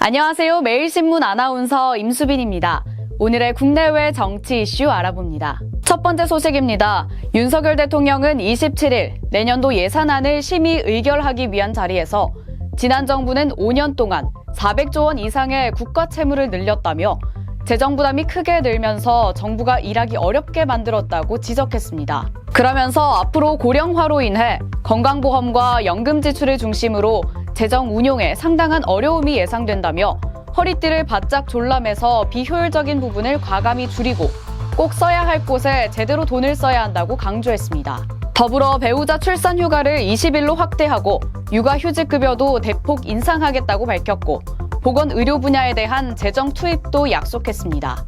안녕하세요. 매일신문 아나운서 임수빈입니다. 오늘의 국내외 정치 이슈 알아봅니다. 첫 번째 소식입니다. 윤석열 대통령은 27일 내년도 예산안을 심의 의결하기 위한 자리에서 지난 정부는 5년 동안 400조 원 이상의 국가 채무를 늘렸다며 재정 부담이 크게 늘면서 정부가 일하기 어렵게 만들었다고 지적했습니다. 그러면서 앞으로 고령화로 인해 건강보험과 연금 지출을 중심으로 재정 운용에 상당한 어려움이 예상된다며 허리띠를 바짝 졸라매서 비효율적인 부분을 과감히 줄이고 꼭 써야 할 곳에 제대로 돈을 써야 한다고 강조했습니다. 더불어 배우자 출산 휴가를 20일로 확대하고 육아휴직급여도 대폭 인상하겠다고 밝혔고 보건의료 분야에 대한 재정 투입도 약속했습니다.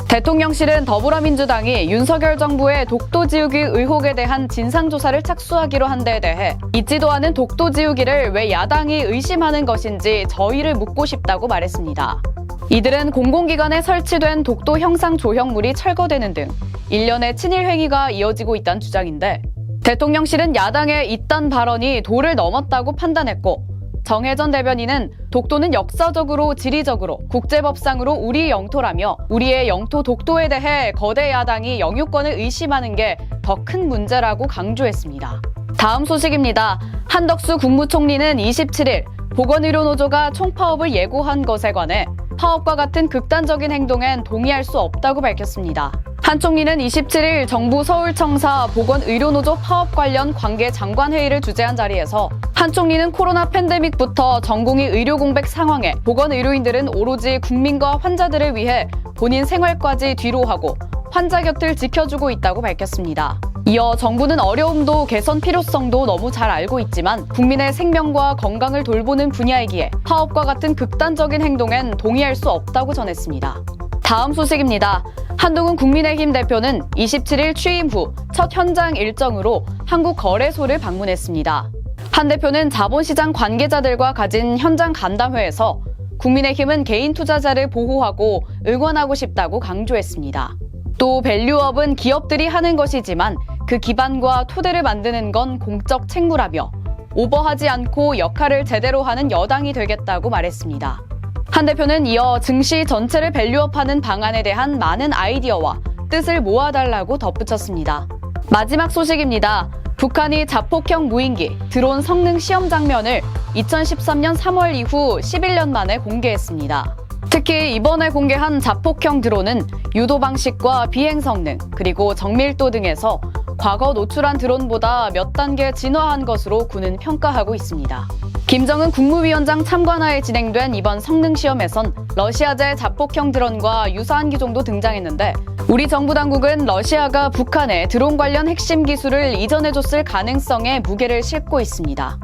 대통령실은 더불어민주당이 윤석열 정부의 독도 지우기 의혹에 대한 진상조사를 착수하기로 한 데에 대해 있지도 않은 독도 지우기를 왜 야당이 의심하는 것인지 저희를 묻고 싶다고 말했습니다. 이들은 공공기관에 설치된 독도 형상 조형물이 철거되는 등 일련의 친일 행위가 이어지고 있다는 주장인데 대통령실은 야당의 이딴 발언이 도를 넘었다고 판단했고 정혜전 대변인은 독도는 역사적으로 지리적으로 국제법상으로 우리 영토라며 우리의 영토 독도에 대해 거대 야당이 영유권을 의심하는 게 더 큰 문제라고 강조했습니다. 다음 소식입니다. 한덕수 국무총리는 27일 보건의료노조가 총파업을 예고한 것에 관해 파업과 같은 극단적인 행동엔 동의할 수 없다고 밝혔습니다. 한 총리는 27일 정부 서울청사 보건의료노조 파업 관련 관계 장관회의를 주재한 자리에서 한 총리는 코로나 팬데믹부터 전공의 의료 공백 상황에 보건의료인들은 오로지 국민과 환자들을 위해 본인 생활까지 뒤로하고 환자 곁을 지켜주고 있다고 밝혔습니다. 이어 정부는 어려움도 개선 필요성도 너무 잘 알고 있지만 국민의 생명과 건강을 돌보는 분야이기에 파업과 같은 극단적인 행동엔 동의할 수 없다고 전했습니다. 다음 소식입니다. 한동훈 국민의힘 대표는 27일 취임 후 첫 현장 일정으로 한국거래소를 방문했습니다. 한 대표는 자본시장 관계자들과 가진 현장 간담회에서 국민의힘은 개인 투자자를 보호하고 응원하고 싶다고 강조했습니다. 또 밸류업은 기업들이 하는 것이지만 그 기반과 토대를 만드는 건 공적 책무라며 오버하지 않고 역할을 제대로 하는 여당이 되겠다고 말했습니다. 한 대표는 이어 증시 전체를 밸류업하는 방안에 대한 많은 아이디어와 뜻을 모아달라고 덧붙였습니다. 마지막 소식입니다. 북한이 자폭형 무인기 드론 성능 시험 장면을 2013년 3월 이후 11년 만에 공개했습니다. 특히 이번에 공개한 자폭형 드론은 유도 방식과 비행 성능 그리고 정밀도 등에서 과거 노출한 드론보다 몇 단계 진화한 것으로 군은 평가하고 있습니다. 김정은 국무위원장 참관하에 진행된 이번 성능 시험에선 러시아제 자폭형 드론과 유사한 기종도 등장했는데 우리 정부 당국은 러시아가 북한에 드론 관련 핵심 기술을 이전해줬을 가능성에 무게를 싣고 있습니다.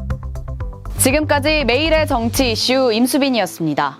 지금까지 매일의 정치 이슈 임수빈이었습니다.